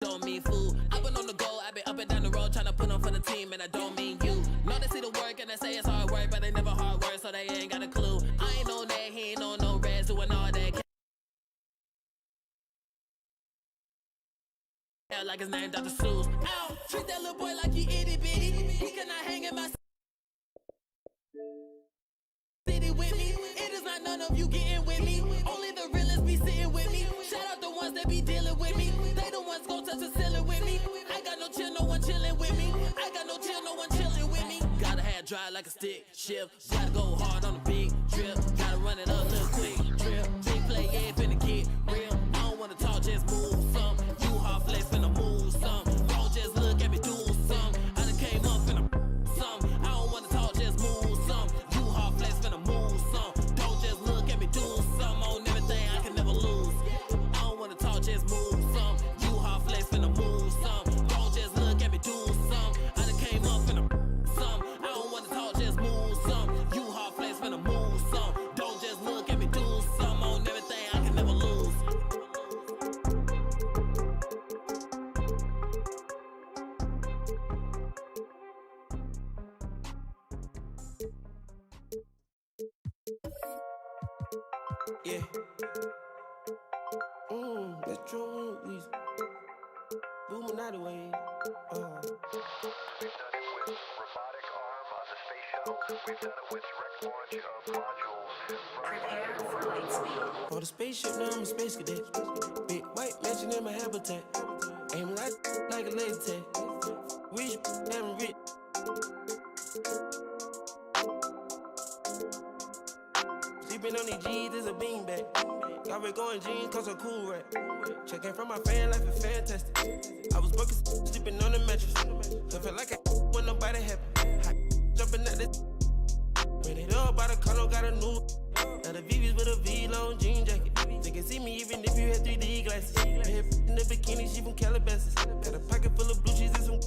don't mean food. I've been on the go, I've been up and down the road trying to put on for the team, and I don't mean you. Know they see the work and they say it's hard work, but they never hard work, so they ain't got a clue. I ain't on that, he ain't on no rest, doing all that. Like his name Dr. Seuss. Ow, treat that little boy like he itty bitty. He cannot hang in my city with me. It is not none of you getting with me. Only the realest be sitting with me. Shout out the ones that be dealing with me. They the ones gon' touch the ceiling with me. I got no chill, no one chilling with me. I got no chill, no one chilling with me. Gotta have dry like a stick shift. Gotta go hard on a big trip. Gotta run it up a little quick trip. Big play, yeah, finna get real. I don't wanna talk, just move some. You hard flex, finna move some. Don't just look at me do some. I done came up finna some. I don't wanna talk, just move some. You hard flex, finna move some. Don't just look at me do some. On everything I can never lose. I don't wanna talk, just move some. You hard flex, finna move some. Don't just look at me do some. I done came up finna some. I don't wanna talk, just move some. You hard flex, finna move some. Don't just look at me do some. On everything I can never lose. Yeah. That's true. Booming out of way. We've done it with robotic arm on the space shuttle. We've done it with direct launch of modules. Prepare for light speed. For the spaceship, now I'm a space cadet. Big white mansion in my habitat. Aim like a laser tag. Rich, damn rich. Sleeping on these G's is a beanbag. Got red going jeans, cause I'm cool right. Checking from my fan life is fantastic. I was broken, sleeping on the mattress. I feel like I when nobody happy. Jumping at this. Ran it up by the condo, got a new. Now the VV's with a V-long jean jacket. They can see me even if you had 3D glasses. Head in the bikini, she from Calabasas. Got a pocket full of blue cheese and some.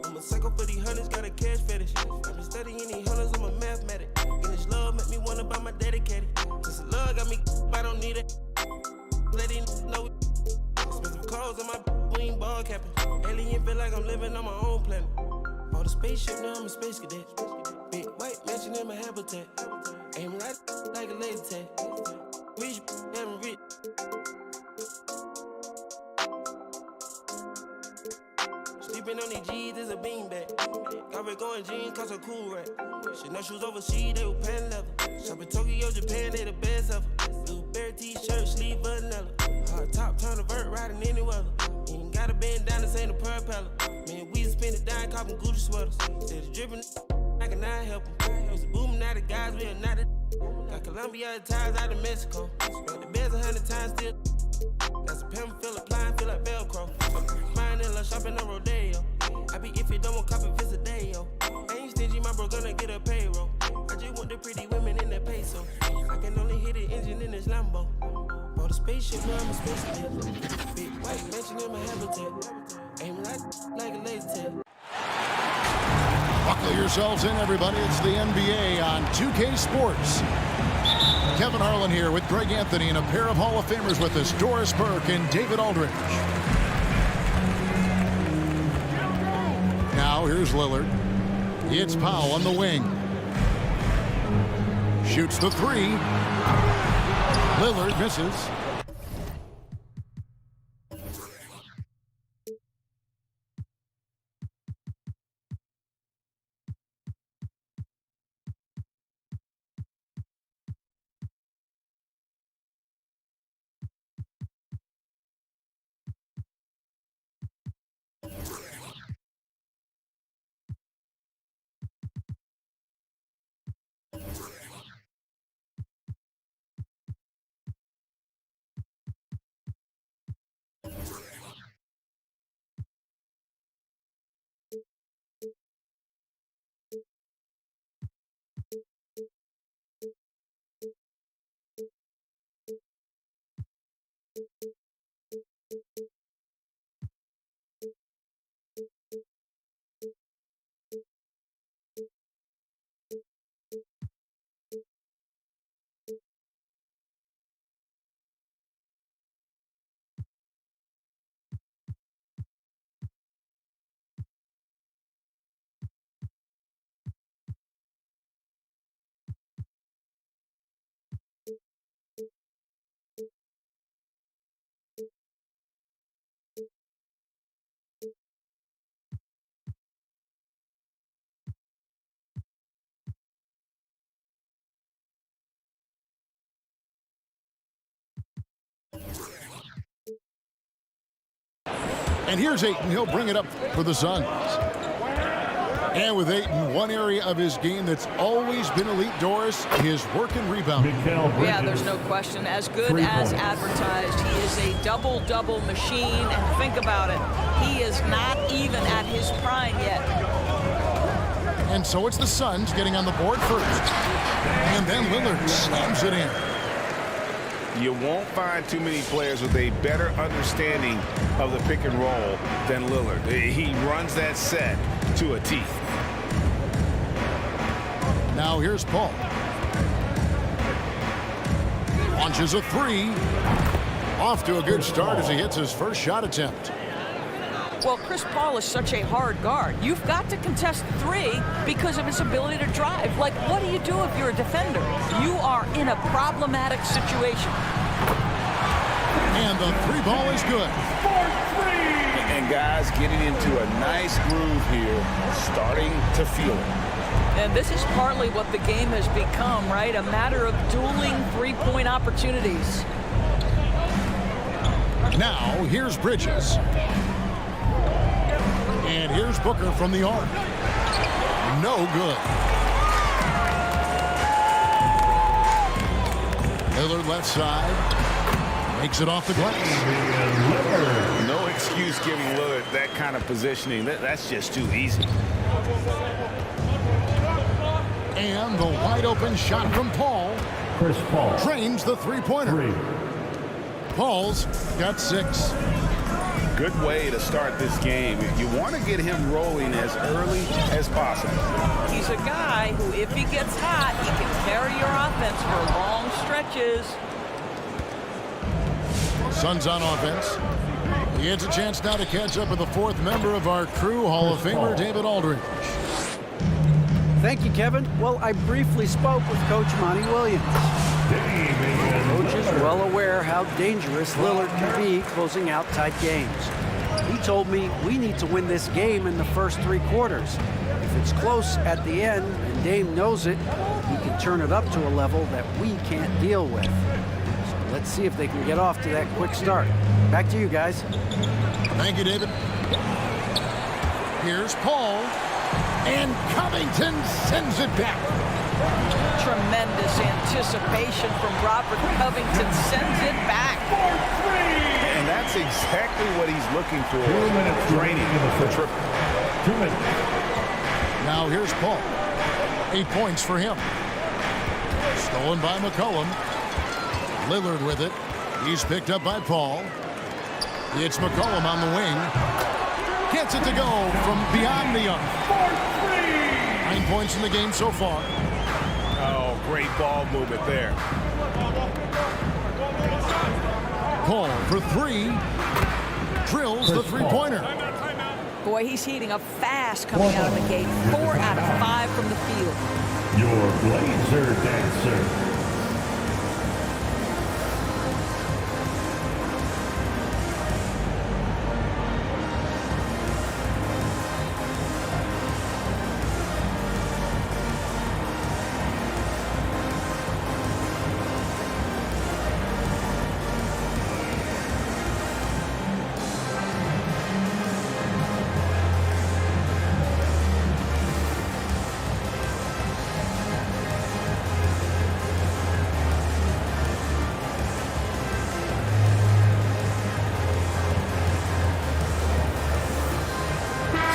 I'm a psycho for these hundreds, got a cash fetish. I've been studying these hundreds, I'm a mathematic. And this love make me wanna buy my dedicated. Since the love got me, I don't need it. Let it know. Expensive clothes on my we ain't ball capping. Alien feel like I'm living on my own planet. For the spaceship, now I'm a space cadet. Big white mansion in my habitat. Aim like a laser tag. Rich, damn rich. Sleeping on these G's is a beanbag. Got red going jeans, cause I'm cool right. Chanel shoes overseas, they were pan leather. Shop in Tokyo, Japan, they the best ever. Blueberry t-shirt, sleeve vanilla. Hard top, turn a vert, riding any weather. You ain't gotta bend down, this ain't a propeller. Man, we spend it down, copping Gucci sweaters. Said it's dripping, I cannot help them. Used to booming out of guys, we are not a. Got Colombia ties out of Mexico. Spent the beds 100 times still. Got some pimp, feel applying, feel like Velcro. Mine in love, shopping on Rodeo. I be if you don't want copy, visit a day, yo. I ain't stingy, my bro gonna get a payroll. I just want the pretty women in that peso. I can only hit the engine in this Lambo. For the spaceship, now I'm a space cadet. Big white mansion in my habitat. Aim like a laser tag. Buckle yourselves in, everybody. It's the NBA on 2K Sports. Kevin Harlan here with Greg Anthony and a pair of Hall of Famers with us, Doris Burke and David Aldridge. Now here's Lillard. It's Powell on the wing. Shoots the three. Lillard misses. And here's Ayton. He'll bring it up for the Suns. And with Ayton, one area of his game that's always been elite, Doris, his work and rebound. Yeah, there's no question. As good as advertised, he is a double-double machine. And think about it, he is not even at his prime yet. And so it's the Suns getting on the board first. And then Lillard slams it in. You won't find too many players with a better understanding of the pick and roll than Lillard. He runs that set to a T. Now here's Paul. Launches a three. Off to a good start as he hits his first shot attempt. Well, Chris Paul is such a hard guard. You've got to contest three because of his ability to drive. Like, what do you do if you're a defender? You are in a problematic situation. And the three ball is good. And guys getting into a nice groove here, starting to feel it. And this is partly what the game has become, right? A matter of dueling three-point opportunities. Now, here's Bridges. And here's Booker from the arc. No good. Lillard left side. Makes it off the glass. No excuse giving Lillard that kind of positioning. That's just too easy. And the wide open shot from Paul. Chris Paul Drains the three-pointer. Paul's got 6. Good way to start this game. You want to get him rolling as early as possible. He's a guy who, if he gets hot, he can carry your offense for long stretches. Suns on offense. He gets a chance now to catch up with the 4th member of our crew, Hall of Famer David Aldridge. Thank you, Kevin. Well, I briefly spoke with Coach Monty Williams. Coach is well aware how dangerous Lillard can be closing out tight games. He told me we need to win this game in the first 3 quarters. If it's close at the end and Dame knows it, he can turn it up to a level that we can't deal with. So let's see if they can get off to that quick start. Back to you guys. Thank you, David. Here's Paul. And Covington sends it back. Tremendous anticipation from Robert Covington. Sends it back. And that's exactly what he's looking for. 2 minutes Training for triple. 2 minutes. Now here's Paul. 8 points for him. Stolen by McCollum. Lillard with it. He's picked up by Paul. It's McCollum on the wing. Gets it to go from beyond the arc. 9 points in the game so far. Oh, great ball movement there. Paul for 3. Drills the three-pointer. Boy, he's heating up fast coming out of the gate. 4 out of 5 from the field. Your Blazer dancer.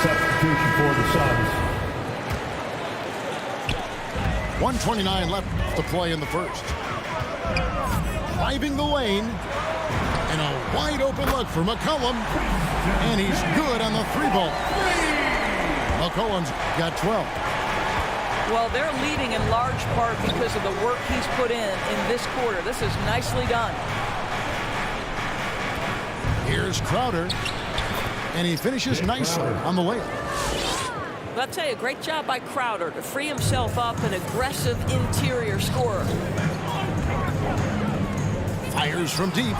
Substitution for the Suns. 1:29 left to play in the first. Driving the lane. And a wide open look for McCollum. And he's good on the 3-ball. McCollum's got 12. Well, they're leading in large part because of the work he's put in this quarter. This is nicely done. Here's Crowder. And he finishes nicely on the layup. But I'll tell you, great job by Crowder to free himself up, an aggressive interior scorer. Fires from deep.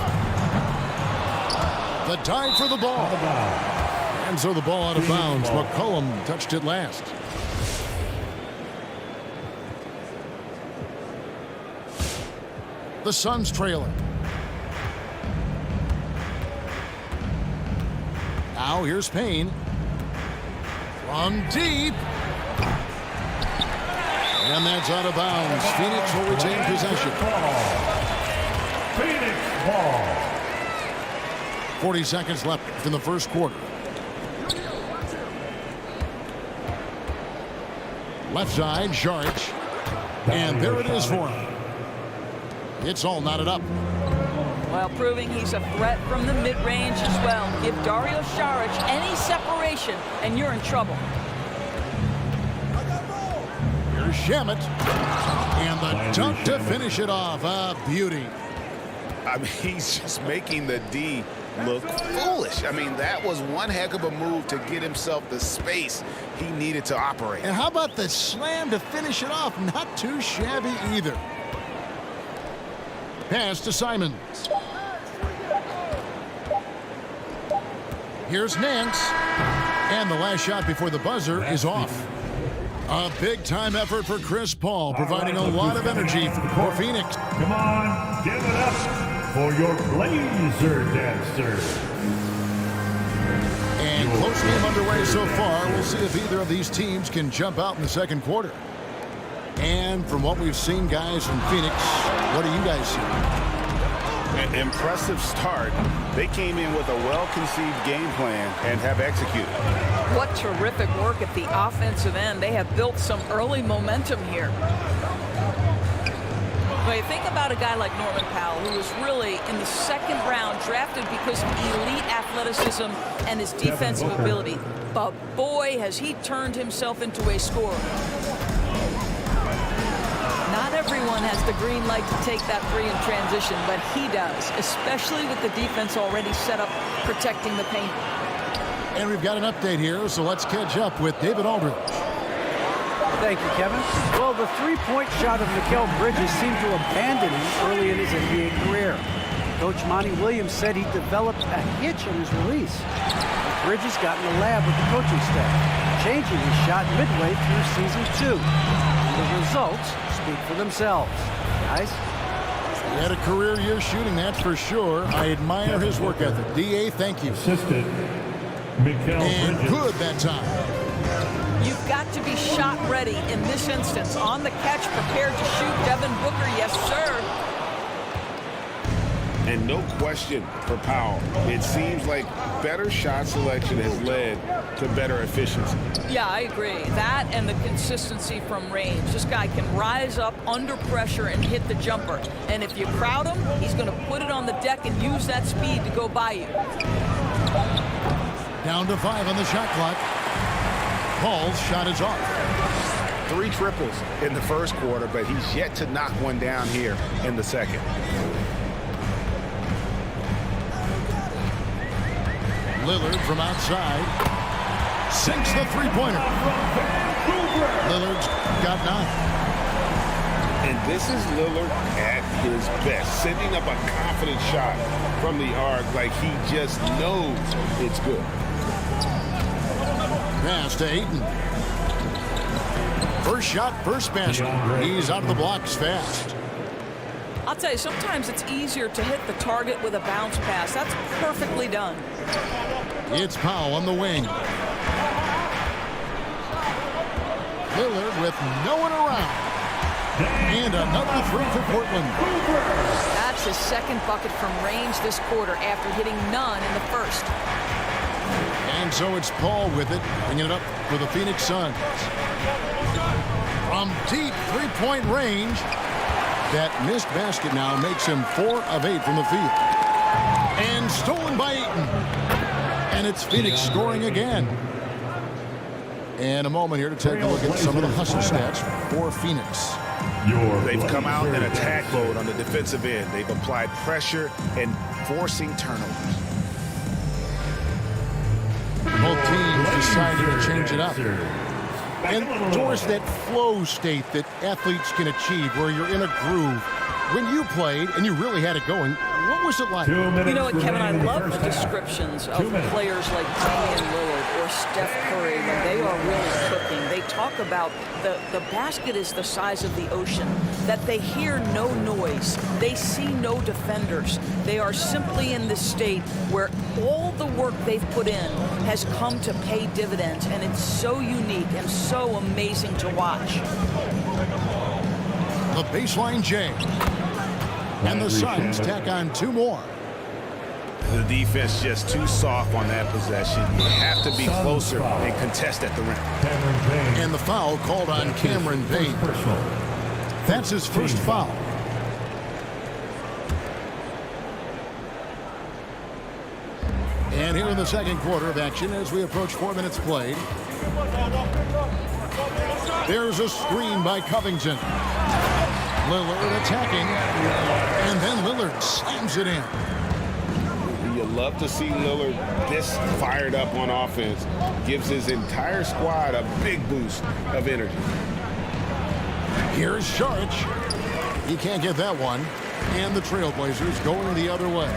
The dive for the ball. And so the ball out of bounds. McCollum touched it last. The Suns trailing. Now here's Payne. From deep. And that's out of bounds. Phoenix will retain possession. Phoenix ball. 40 seconds left in the first quarter. Left side, Saric. And there it is for him. It's all knotted up. Well, proving he's a threat from the mid-range as well. Give Dario Saric any separation, and you're in trouble. Here's Shamet. And the dunk to finish it off. A beauty. I mean, he's just making the D look foolish. I mean, that was one heck of a move to get himself the space he needed to operate. And how about the slam to finish it off? Not too shabby either. Pass to Simons. Here's Nance. And the last shot before the buzzer is off. A big-time effort for Chris Paul, providing a lot of energy for Phoenix. Come on, give it up for your Blazer dancer. And close game underway so far. We'll see if either of these teams can jump out in the second quarter. And from what we've seen, guys, from Phoenix, what do you guys see? An impressive start. They came in with a well-conceived game plan and have executed. What terrific work at the offensive end. They have built some early momentum here. Well, you think about a guy like Norman Powell, who was really in the second round drafted because of elite athleticism and his defensive ability. But boy, has he turned himself into a scorer. Not everyone has the green light to take that three in transition, but he does, especially with the defense already set up protecting the paint. And we've got an update here, so let's catch up with David Aldridge. Thank you, Kevin. Well, the three-point shot of Mikal Bridges seemed to abandon him early in his NBA career. Coach Monty Williams said he developed a hitch in his release. Bridges got in the lab with the coaching staff, changing his shot midway through season 2. And the results speak for themselves. Guys? He had a career year shooting, that's for sure. I admire his work ethic. D.A., thank you. Assistant, Mikal And Bridges. good that time. You've got to be shot ready in this instance. On the catch, prepared to shoot. Devin Booker, yes, sir. And no question for Powell. It seems like better shot selection has led to better efficiency. Yeah, I agree. That and the consistency from range. This guy can rise up under pressure and hit the jumper. And if you crowd him, he's going to put it on the deck and use that speed to go by you. Down to 5 on the shot clock. Paul's shot is off. 3 triples in the first quarter, but he's yet to knock one down here in the second. Lillard from outside sinks the three-pointer. Lillard's got 9. And this is Lillard at his best, sending up a confident shot from the arc like he just knows it's good. Pass to Ayton. First shot, first basket. He's out of the blocks fast. I'll tell you, sometimes it's easier to hit the target with a bounce pass. That's perfectly done. It's Powell on the wing. Lillard with no one around. And another three for Portland. That's his second bucket from range this quarter after hitting none in the first. And so it's Paul with it, bringing it up for the Phoenix Suns. From deep three-point range, that missed basket now makes him 4 of 8 from the field. And stolen by Ayton. And it's Phoenix scoring again. And a moment here to take a look at some of the hustle stats for Phoenix. They've come out in attack mode on the defensive end. They've applied pressure and forcing turnovers. Both teams decided to change it up. And towards that flow state that athletes can achieve where you're in a groove When you played and you really had it going, what was it like? 2 minutes You know what, Kevin, I remaining in the love the first half. descriptions 2 of minutes. players like Damian Lillard or Steph Curry when they are really cooking. They talk about the basket is the size of the ocean, that they hear no noise. They see no defenders. They are simply in this state where all the work they've put in has come to pay dividends, and it's so unique and so amazing to watch. The baseline J. And the Suns tack on 2 more. The defense just too soft on that possession. You have to be closer and contest at the rim. Cameron Payne. And the foul called on Cameron Payne. Personal. That's his first foul. And here in the second quarter of action as we approach 4 minutes played. There's a screen by Covington. Lillard attacking. And then Lillard slams it in. You love to see Lillard this fired up on offense. Gives his entire squad a big boost of energy. Here's Saric. He can't get that one. And the Trailblazers going the other way.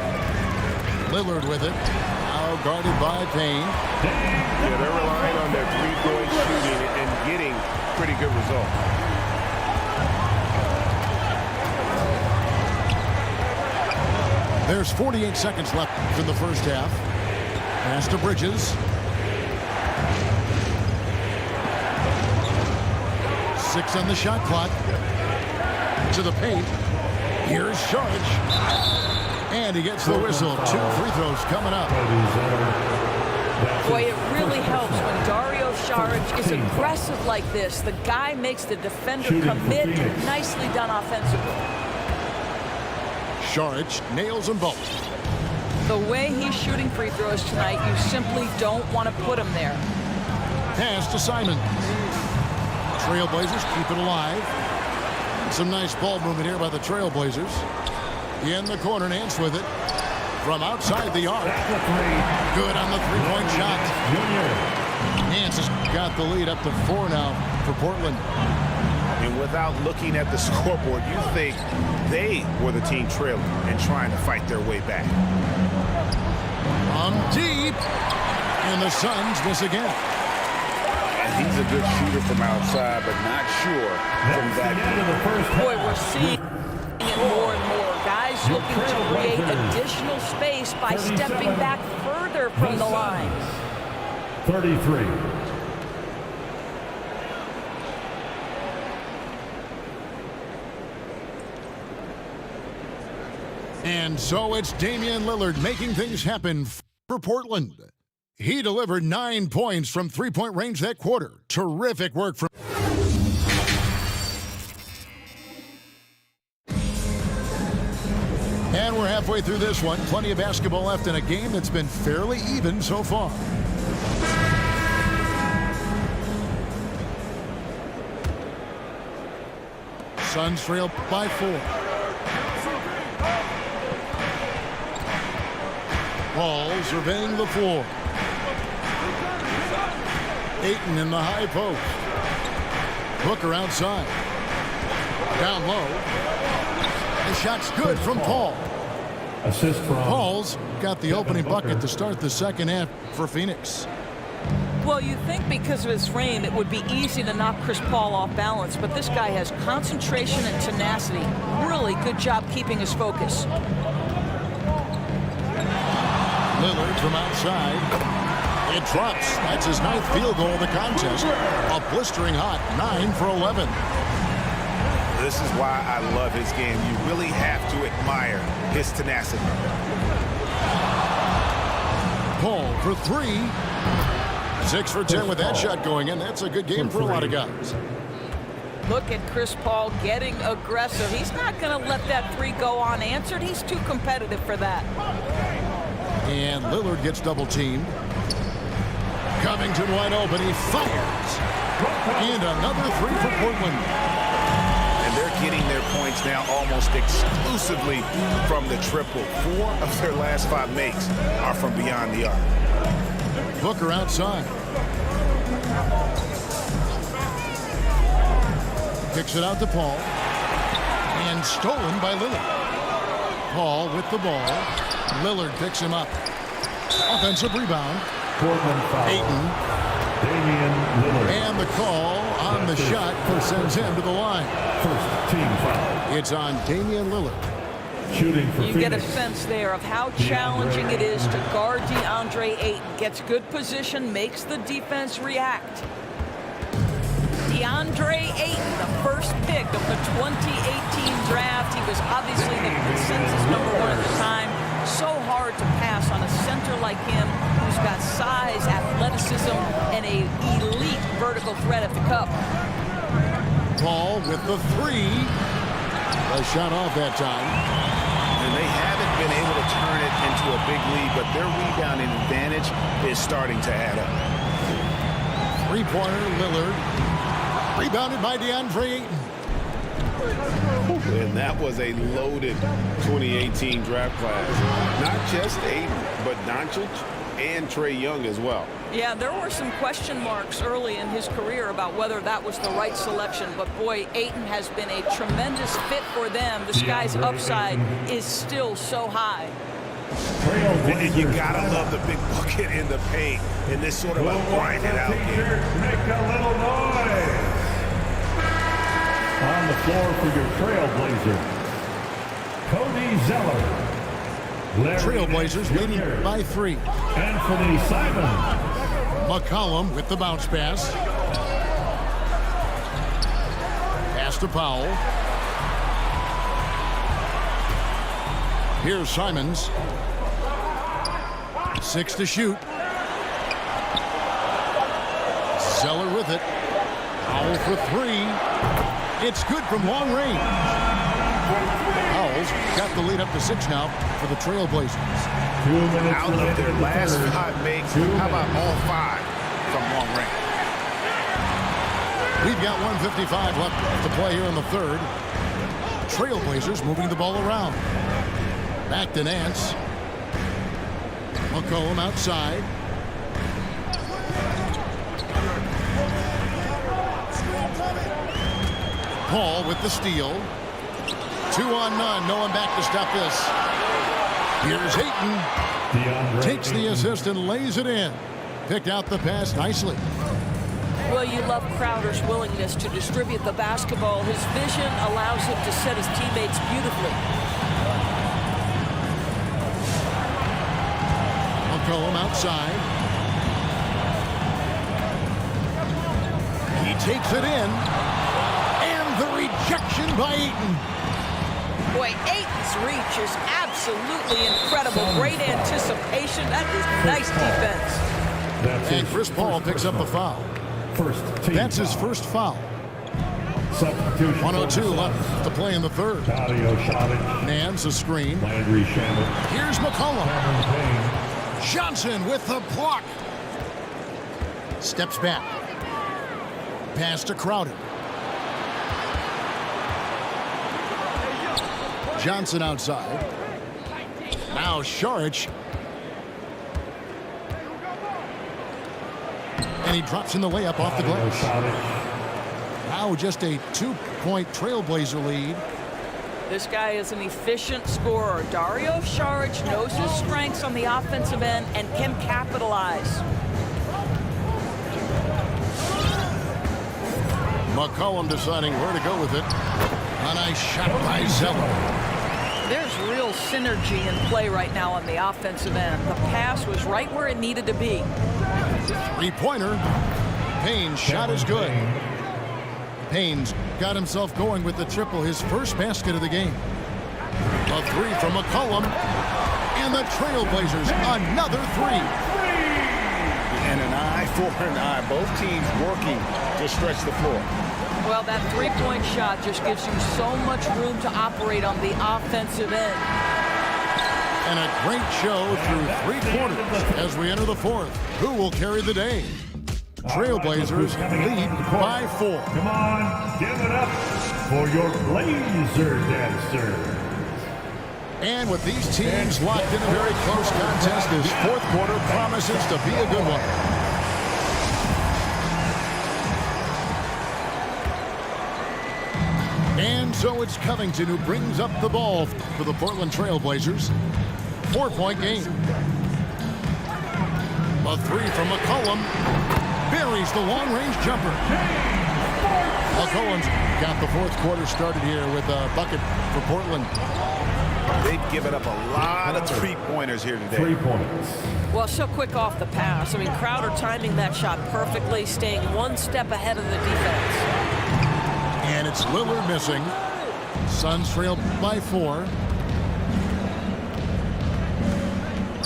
Lillard with it. Now guarded by Payne. Yeah, they're relying on their three-point shooting and getting pretty good results. There's 48 seconds left in the first half. Pass to Bridges. 6 on the shot clock. To the paint. Here's Saric. And he gets the whistle. 2 free throws coming up. Boy, it really helps when Dario Saric is aggressive like this. The guy makes the defender commit. Nicely done offensively. Saric nails them both. The way he's shooting free throws tonight, you simply don't want to put him there. Pass to Simon. Trailblazers keep it alive. Some nice ball movement here by the Trailblazers. In the corner, Nance with it. From outside the arc. Good on the three-point shot. Nance has got the lead up to 4 now for Portland. And without looking at the scoreboard, you think they were the team trailing and trying to fight their way back. Deep. And the Suns miss again. And he's a good shooter from outside, but not sure from that. Boy, we're seeing it more and more. Guys looking to create additional space by stepping back further from the line. 33. And so it's Damian Lillard making things happen for Portland. He delivered 9 points from three-point range that quarter. Terrific work from... And we're halfway through this one. Plenty of basketball left in a game that's been fairly even so far. Suns trail by 4. Paul surveying the floor. Ayton in the high post. Booker outside. Down low. The shot's good from Paul. Assist from Paul's got the opening bucket to start the second half for Phoenix. Well, you think because of his frame, it would be easy to knock Chris Paul off balance, but this guy has concentration and tenacity. Really good job keeping his focus. Lillard from outside. It drops. That's his 9th field goal of the contest. A blistering hot 9 for 11. This is why I love his game. You really have to admire his tenacity. Paul for 3. 6 for 10 with that shot going in. That's a good game for a lot of guys. Look at Chris Paul getting aggressive. He's not going to let that 3 go unanswered. He's too competitive for that. And Lillard gets double teamed. Covington wide open. He fires. And another 3 for Portland. And they're getting their points now almost exclusively from the triple. 4 of their last 5 makes are from beyond the arc. Booker outside. Kicks it out to Paul. And stolen by Lillard. Paul with the ball. Lillard picks him up. Offensive rebound. Portland foul. Ayton. Damian Lillard. And the call on the shot sends him to the line. First team foul. It's on Damian Lillard. Shooting for You Phoenix. get a sense there of how challenging it is to guard DeAndre Ayton. Gets good position, makes the defense react. DeAndre Ayton, the first pick of the 2018 draft. He was obviously the consensus #1 at the time. So hard to pass on a center like him who's got size, athleticism, and a elite vertical threat at the cup. Paul with the three. A shot off that time. And they haven't been able to turn it into a big lead, but their rebounding advantage is starting to add up. Three-pointer, Lillard. Rebounded by DeAndre Ayton. And that was a loaded 2018 draft class. Not just Ayton, but Doncic and Trae Young as well. Yeah, there were some question marks early in his career about whether that was the right selection. But boy, Ayton has been a tremendous fit for them. This guy's upside is still so high. And you gotta love the big bucket in the paint in this sort of a grinded out game. Make a little noise. On the floor for your Trailblazer, Cody Zeller. Larry Trailblazers Nance leading Jr. by 3. Anthony Simon. McCollum with the bounce pass. Pass to Powell. Here's Simons. 6 to shoot. Zeller with it. Powell for 3. It's good from long range. Powell's got the lead up to 6 now for the Trailblazers. 2 minutes Out of their last 5 makes, how about all 5 from long range? We've got 1:55 left to play here in the third. Trailblazers moving the ball around. Back to Nance. McCollum outside. Paul with the steal. 2 on none. No one back to stop this. Here's Ayton. Takes the assist and lays it in. Picked out the pass nicely. Well, you love Crowder's willingness to distribute the basketball. His vision allows him to set his teammates beautifully. McCollum outside. He takes it in. And the rejection by Ayton. Boy, Ayton's reach is absolutely incredible. Great anticipation. That is nice defense. And Chris Paul picks up the foul. That's his first foul. Substitution. 102 left to play in the third. Dario Saric. Nance a screen. Landry Shamet. Here's McCollum. Cameron Payne. Johnson with the block. Steps back. Pass to Crowder. Johnson outside. Now Saric. And he drops in the layup off the Dario glass. Saric. Now just a 2-point Trailblazer lead. This guy is an efficient scorer. Dario Saric knows his strengths on the offensive end and can capitalize. McCollum deciding where to go with it. A nice shot by Zeller. There's real synergy in play right now on the offensive end. The pass was right where it needed to be. 3-pointer. Payne's shot is good. Payne's got himself going with the triple, his first basket of the game. A 3 from McCollum. And the Trailblazers, another 3. And an eye for an eye. Both teams working to stretch the floor. Well, that three-point shot just gives you so much room to operate on the offensive end. And a great show through 3 quarters as we enter the fourth. Who will carry the day? Trailblazers lead by 4. Come on, give it up for your Blazer dancers. And with these teams locked in a very close contest, this fourth quarter promises to be a good one. And so it's Covington who brings up the ball for the Portland Trail Blazers. 4-point game. A three from McCollum. Buries the long-range jumper. McCollum's got the fourth quarter started here with a bucket for Portland. They've given up a lot of three-pointers here today. 3 points. Well, so quick off the pass. I mean, Crowder timing that shot perfectly, staying one step ahead of the defense. And it's Lillard missing. Suns trail by 4.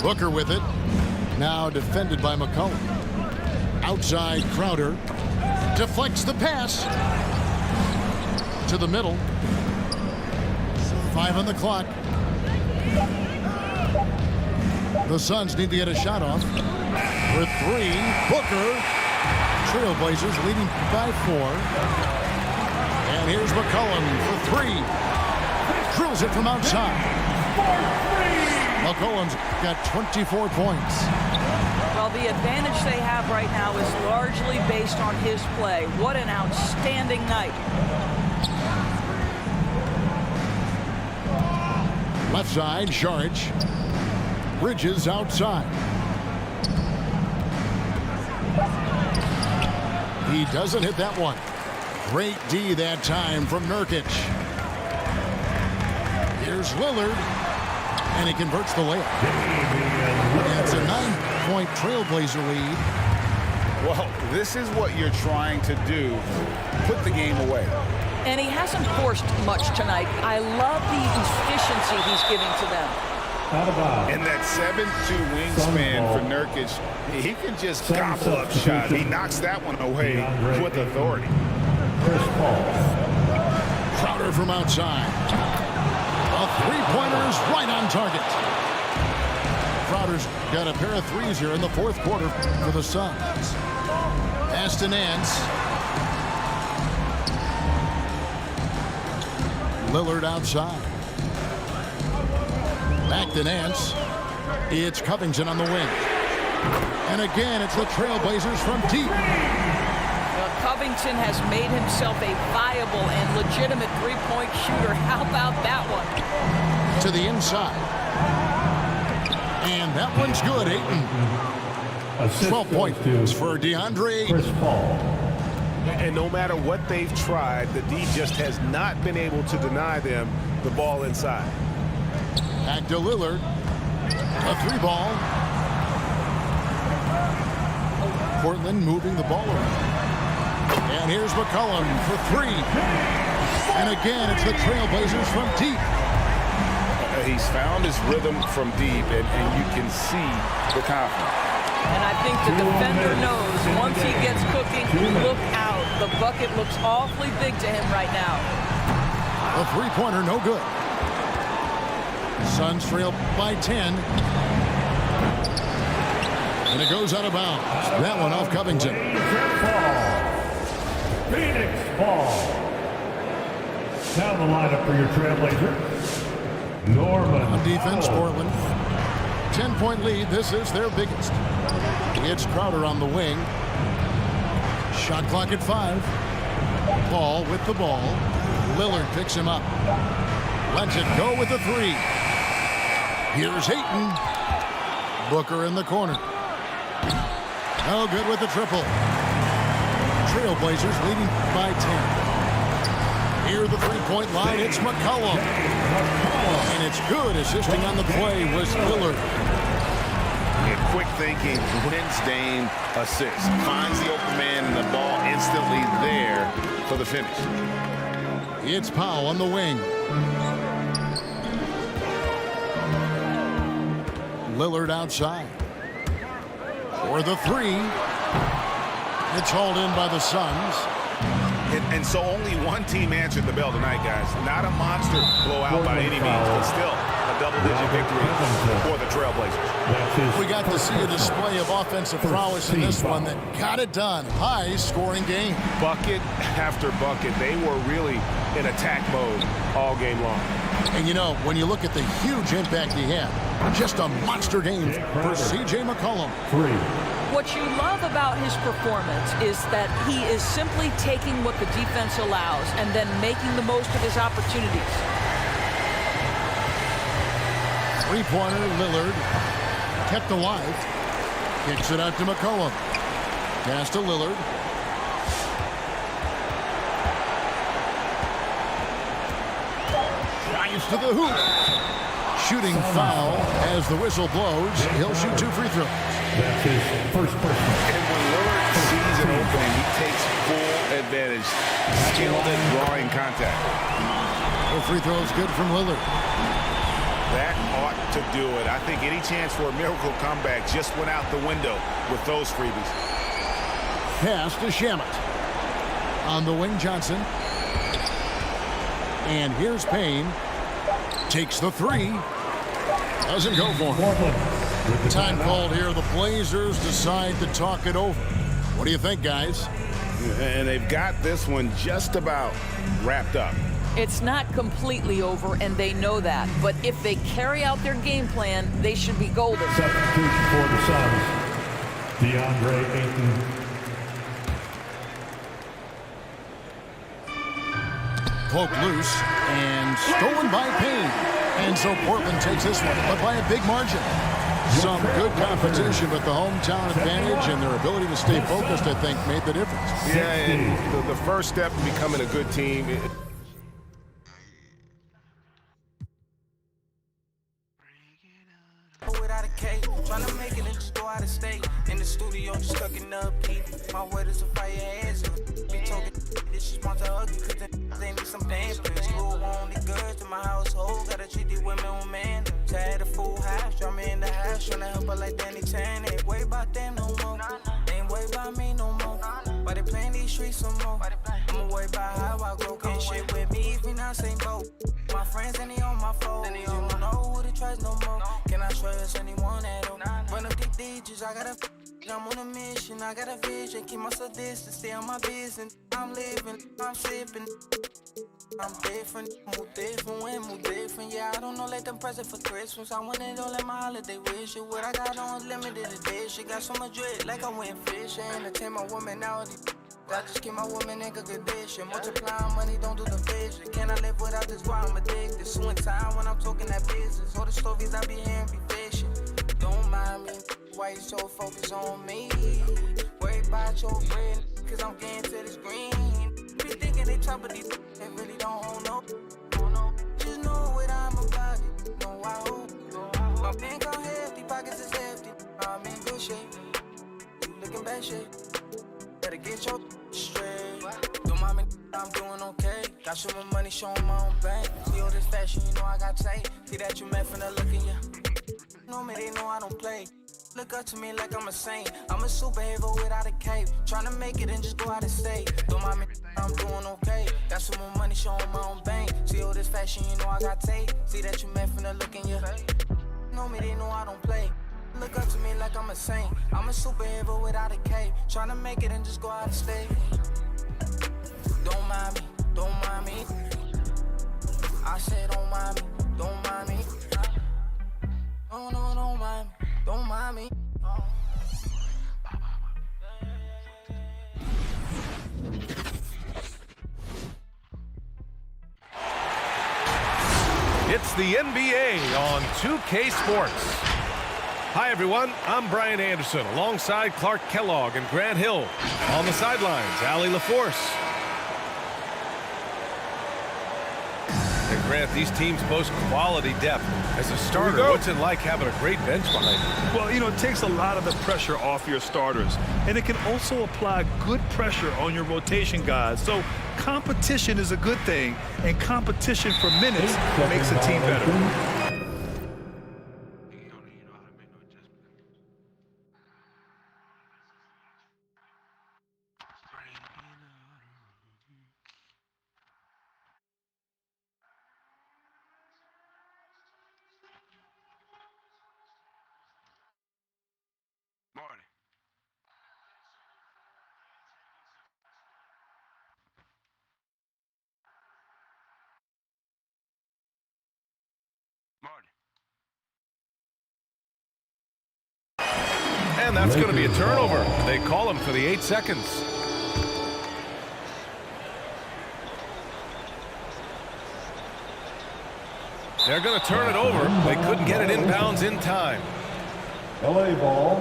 Booker with it. Now defended by McCollum. Outside Crowder. Deflects the pass. To the middle. 5 on the clock. The Suns need to get a shot off. For 3. Booker. Trailblazers leading by 4. And here's McCollum for 3. Drills it from outside. McCollum's got 24 points. Well, the advantage they have right now is largely based on his play. What an outstanding night. Left side, Saric. Bridges outside. He doesn't hit that one. Great D that time from Nurkic. Here's Lillard. And he converts the layup. It's a 9-point Trailblazer lead. Well, this is what you're trying to do. Put the game away. And he hasn't forced much tonight. I love the efficiency he's giving to them. And that 7'2" wingspan for Nurkic, he can just gobble up shots. He knocks that one away with authority. Crowder from outside. A three-pointer is right on target. Crowder's got a pair of threes here in the fourth quarter for the Suns. Pass to Nance. Lillard outside. Back to Nance. It's Covington on the wing. And again, it's the Trailblazers from deep. Well, Covington has made himself a viable and legitimate three-point shooter. How about that one? To the inside. And that one's good, Ayton. 12 points for DeAndre. Chris Paul. And no matter what they've tried, the D just has not been able to deny them the ball inside. Back to Lillard. A three ball. Portland moving the ball around. And here's McCollum for 3. And again, it's the Trailblazers from deep. He's found his rhythm from deep, and you can see the confidence. And I think the defender knows once he gets cooking, look out. The bucket looks awfully big to him right now. A three-pointer, no good. Suns trail by 10. And it goes out of bounds. That one off Covington. Phoenix Ball. Down the lineup for your Trailblazer. Norman. On defense, Portland. 10-point lead. This is their biggest. It's Crowder on the wing. Shot clock at 5. Paul with the ball. Lillard picks him up. Lets it go with the 3. Here's Ayton. Booker in the corner. No good with the triple. Trailblazers leading by 10. Near the three-point line, it's McCollum. And it's good. Assisting on the play was Lillard. And quick thinking, wins Dame assist. Finds the open man and the ball instantly there for the finish. It's Powell on the wing. Lillard outside. For the 3. It's hauled in by the Suns. And so only one team answered the bell tonight, guys. Not a monster blowout by any means, but still a double-digit victory for the Trailblazers. We got to see a display of offensive prowess in this one that got it done. High-scoring game. Bucket after bucket. They were really in attack mode all game long. And you know, when you look at the huge impact he had, just a monster game for C.J. McCollum. 3. What you love about his performance is that he is simply taking what the defense allows and then making the most of his opportunities. Three-pointer, Lillard. Kept alive. Kicks it out to McCollum. Pass to Lillard. Drives to the hoop. Shooting foul as the whistle blows. He'll shoot 2 free throws. That's his first personal. And when Lillard sees an opening, he takes full advantage. Skilled at drawing contact. No free throws good from Lillard. That ought to do it. I think any chance for a miracle comeback just went out the window with those freebies. Pass to Shamet. On the wing, Johnson. And here's Payne. Takes the 3. Doesn't go for him. Time called here. The Blazers decide to talk it over. What do you think, guys? And they've got this one just about wrapped up. It's not completely over, and they know that. But if they carry out their game plan, they should be golden. Substitution for the Suns. DeAndre Ayton. Poked loose and stolen by Payne. And so Portland takes this one, but by a big margin. Some good competition, but the hometown advantage and their ability to stay focused, I think, made the difference. Yeah, and the first step in becoming a good team. Without a cake, trying to make it and just go out of state. In the studio, just cooking up heat. My word is a fire ass. Be talking, this just want to hug you, cause they need some damn bitch. You only good to my household. Gotta treat these women with man. Tired of full house, draw me in the house. Tryna help her like Danny Tan. Ain't worry about them no more. Ain't worry about me no more. But they playing these streets some more. I'ma worry about how I grow. Can't shit with me if we not same boat. My friends and they on my phone. You don't know who to trust no more. Can I trust anyone at all? Run up these digits, I gotta. I'm on a mission, I got a vision. Keep myself distant, stay on my business. I'm living, I'm sipping. I'm different, move different, when move different. Yeah, I don't know, let them present for Christmas. I want it all at my holiday wish. What I got on limited edition. Got so much dread, like I went fishing. Attend my woman out. I just keep my woman in good condition. Multiplying money, don't do the vision. Can I live without this while I'm addicted? Suing time when I'm talking that business. All the stories I be hearing be fishing. Don't mind me, why you so focused on me? Worry about your bread, cause I'm getting to this green. Be thinking they top of these, they really don't hold no. Just know what I'm about it, know I hope. My bank on hefty, pockets is hefty. I'm in good shape, you looking bad shape. Better get your straight. Do my man, I'm doing okay. Got some more money, showing my own bank. See all this fashion, you know I got tape. See that you met from the look in ya. Know me, they know I don't play. Look up to me like I'm a saint. I'm a superhero without a cape. Tryna make it and just go out of state. Do my man, I'm doing okay. Got some more money, showing my own bank. See all this fashion, you know I got tape. See that you met from the look in ya. Know me, they know I don't play. Look up to me like I'm a saint. I'm a superhero without a cape. Tryna make it and just go out of state. Don't mind me, don't mind me. I said don't mind me, don't mind me. No, no, don't mind me, don't mind me. It's the NBA on 2K Sports. Hi, everyone. I'm Brian Anderson alongside Clark Kellogg and Grant Hill. On the sidelines, Allie LaForce. And Grant, these teams boast quality depth. As a starter, what's it like having a great bench behind you? Well, you know, it takes a lot of the pressure off your starters. And it can also apply good pressure on your rotation guys. So competition is a good thing. And competition for minutes makes a team better. And that's going to be a turnover. They call him for the 8 seconds. They're going to turn it over. They couldn't get it inbounds in time. LA ball.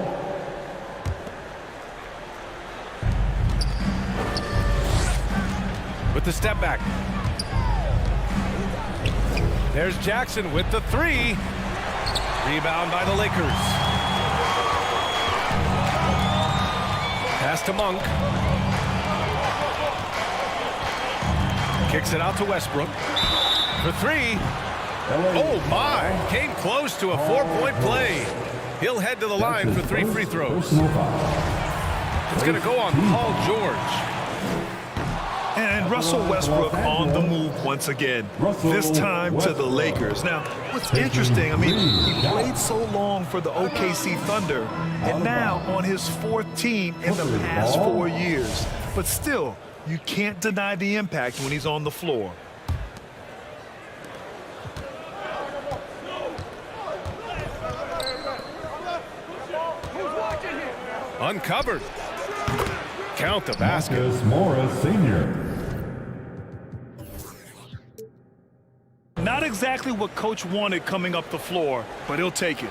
With the step back. There's Jackson with the 3. Rebound by the Lakers. Pass to Monk. Kicks it out to Westbrook. For 3. Oh my! Came close to a 4-point play. He'll head to the line for 3 free throws. It's going to go on Paul George. And Russell Westbrook on the move once again, this time to the Lakers. Now, what's interesting, I mean, he played so long for the OKC Thunder, and now on his 4th team in the past 4 years. But still, you can't deny the impact when he's on the floor. Uncovered. Count the basket. Marcus Morris Sr. Not exactly what Coach wanted coming up the floor, but he'll take it.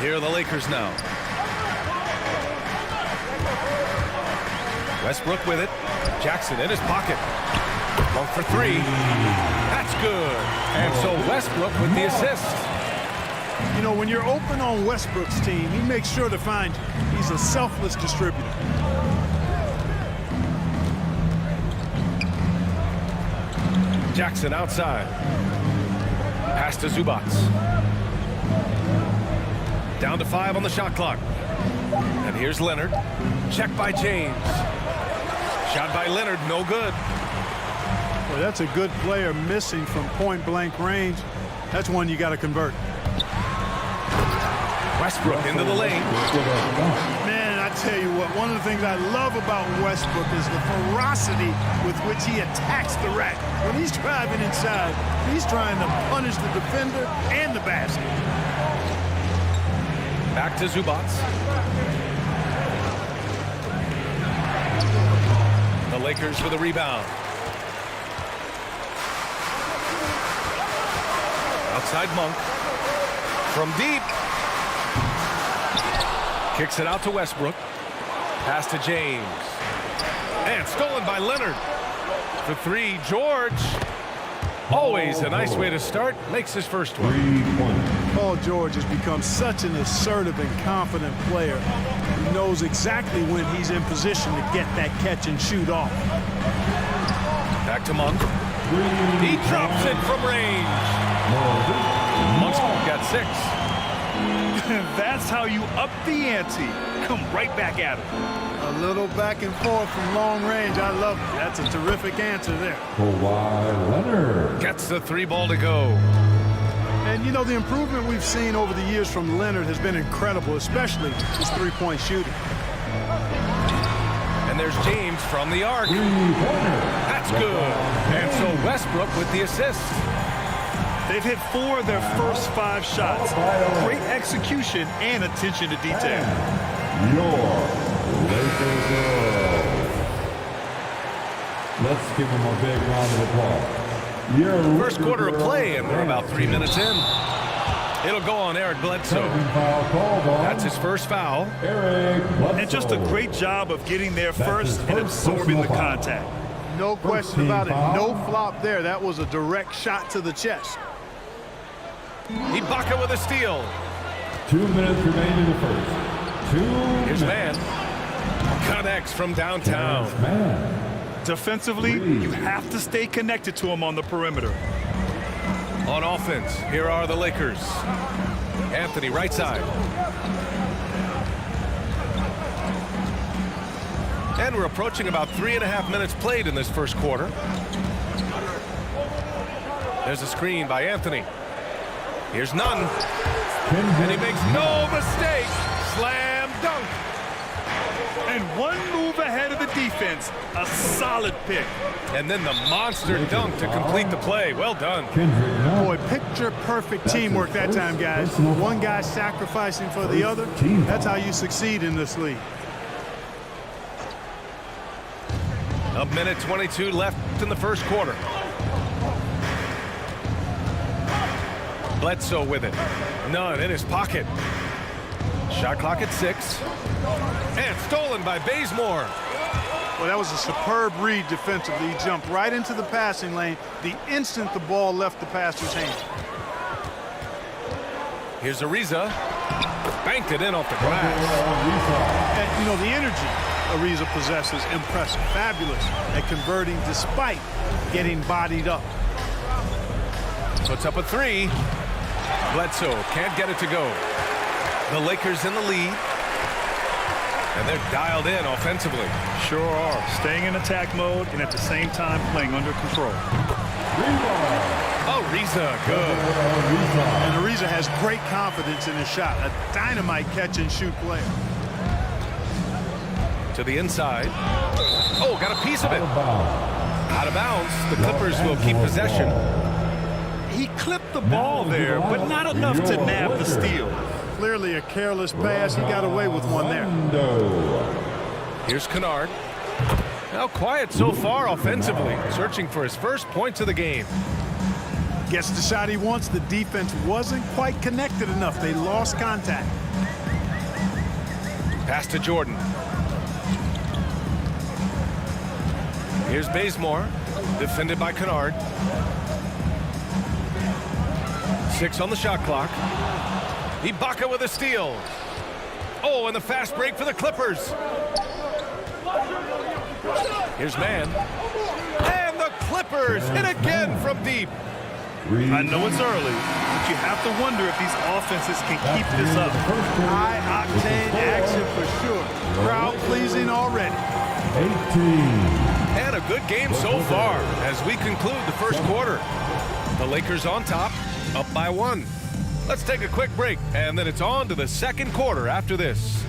Here are the Lakers now. Westbrook with it. Jackson in his pocket. Monk for 3. That's good. And so Westbrook with the assist. You know, when you're open on Westbrook's team, he makes sure to find you. He's a selfless distributor. Jackson outside. Pass to Zubats. Down to 5 on the shot clock. And here's Leonard. Check by James. Shot by Leonard, no good. Boy, that's a good player missing from point-blank range. That's one you got to convert. Westbrook into the lane. Man, I tell you what, one of the things I love about Westbrook is the ferocity with which he attacks the rack. When he's driving inside, he's trying to punish the defender and the basket. Back to Zubats. The Lakers for the rebound. Outside Monk. From deep. Kicks it out to Westbrook. Pass to James. And stolen by Leonard. For 3, George. Always a nice way to start. Makes his first one. 3 points. Paul George has become such an assertive and confident player. He knows exactly when he's in position to get that catch and shoot off. Back to Monk. He drops it from range. Monk's got 6. That's how you up the ante. Come right back at him. A little back and forth from long range. I love it. That's a terrific answer there. Kawhi Leonard. Gets the 3 ball to go. And, you know, the improvement we've seen over the years from Leonard has been incredible, especially his 3-point shooting. And there's James from the arc. That's good. And so Westbrook with the assist. They've hit 4 of their first 5 shots. Great execution and attention to detail. Your Lakers girls. Let's give them a big round of applause. First quarter of play, and we're about 3 minutes in. It'll go on Eric Bledsoe. That's his first foul. And just a great job of getting there first and absorbing the contact. No question about it. No flop there. That was a direct shot to the chest. Ibaka with a steal. 2 minutes remain in the first. 2 Here's minutes. Man. Connects from downtown. Defensively, you have to stay connected to him on the perimeter. On offense, here are the Lakers. Anthony, right side. And we're approaching about 3.5 minutes played in this first quarter. There's a screen by Anthony. Here's none. And he makes no mistake. Slam dunk. And one move ahead of the defense. A solid pick. And then the monster dunk to complete the play. Well done. Boy, picture-perfect teamwork that time, guys. One guy sacrificing for the other. That's how you succeed in this league. A minute 22 left in the first quarter. Bledsoe with it. None in his pocket. Shot clock at 6. And stolen by Bazemore. Well, that was a superb read defensively. He jumped right into the passing lane the instant the ball left the passer's hand. Here's Ariza. Banked it in off the glass. And, you know, the energy Ariza possesses, impressive, fabulous at converting despite getting bodied up. Puts up a 3. Bledsoe can't get it to go. The Lakers in the lead. And they're dialed in offensively. Sure are. Staying in attack mode and at the same time playing under control. Ariza, good. And Ariza has great confidence in his shot. A dynamite catch-and-shoot player. To the inside. Oh, got a piece of it. Out of bounds. The Clippers will keep possession. He clipped the ball there, but not enough to nab the steal. Clearly a careless pass. He got away with one there. Here's Kennard. Now quiet so far offensively. Searching for his first points of the game. Gets the shot he wants. The defense wasn't quite connected enough. They lost contact. Pass to Jordan. Here's Bazemore. Defended by Kennard. 6 on the shot clock. Ibaka with a steal. Oh, and the fast break for the Clippers. Here's Mann. And the Clippers hit again from deep. I know it's early, but you have to wonder if these offenses can keep this up. High-octane action for sure. Crowd-pleasing already. 18. And a good game so far as we conclude the first quarter. The Lakers on top, up by 1. Let's take a quick break, and then it's on to the second quarter after this.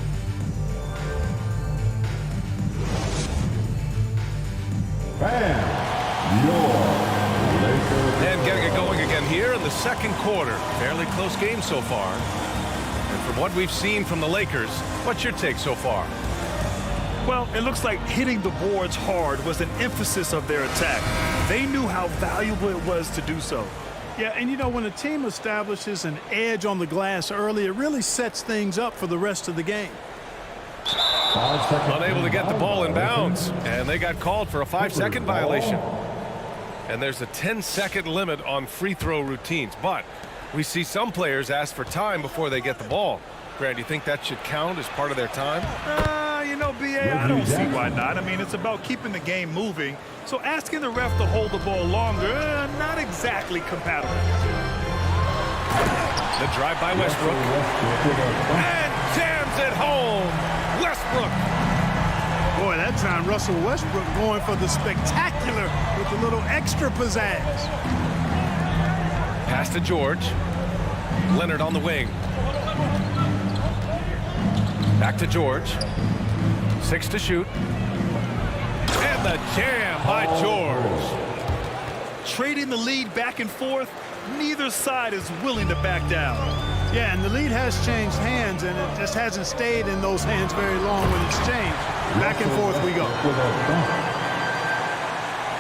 And getting it going again here in the second quarter. Fairly close game so far. And from what we've seen from the Lakers, what's your take so far? Well, it looks like hitting the boards hard was an emphasis of their attack. They knew how valuable it was to do so. Yeah, and you know, when a team establishes an edge on the glass early, it really sets things up for the rest of the game. Unable to get the ball in bounds, and they got called for a 5-second violation. And there's a 10-second limit on free throw routines, but we see some players ask for time before they get the ball. Grant, do you think that should count as part of their time? You know, B.A., I don't see why not. I mean, it's about keeping the game moving. So asking the ref to hold the ball longer, not exactly compatible. The drive by Westbrook. And jams it home. Westbrook. Boy, that time Russell Westbrook going for the spectacular with a little extra pizzazz. Pass to George. Leonard on the wing. Back to George. 6 to shoot. And the jam by George. Trading the lead back and forth, neither side is willing to back down. Yeah, and the lead has changed hands, and it just hasn't stayed in those hands very long when it's changed. Back and forth we go.